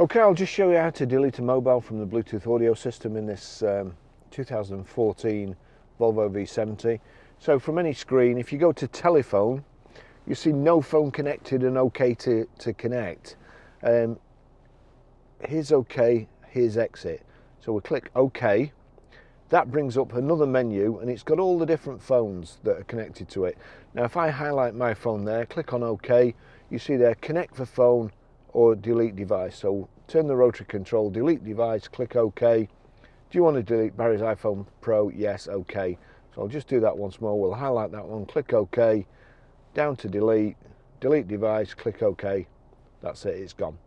Okay, I'll just show you how to delete a mobile from the Bluetooth audio system in this 2014 Volvo V70. So from any screen, if you go to telephone, you see no phone connected and OK to connect. Here's OK, here's exit. So we click OK. That brings up another menu and it's got all the different phones that are connected to it. Now if I highlight my phone there, click on OK, you see there connect for phone or delete device. So turn the rotary control, delete device, click OK. Do you want to delete Barry's iPhone Pro? Yes, OK. So I'll just do that once more. We'll highlight that one, click OK, down to delete, delete device, click OK. That's it, it's gone.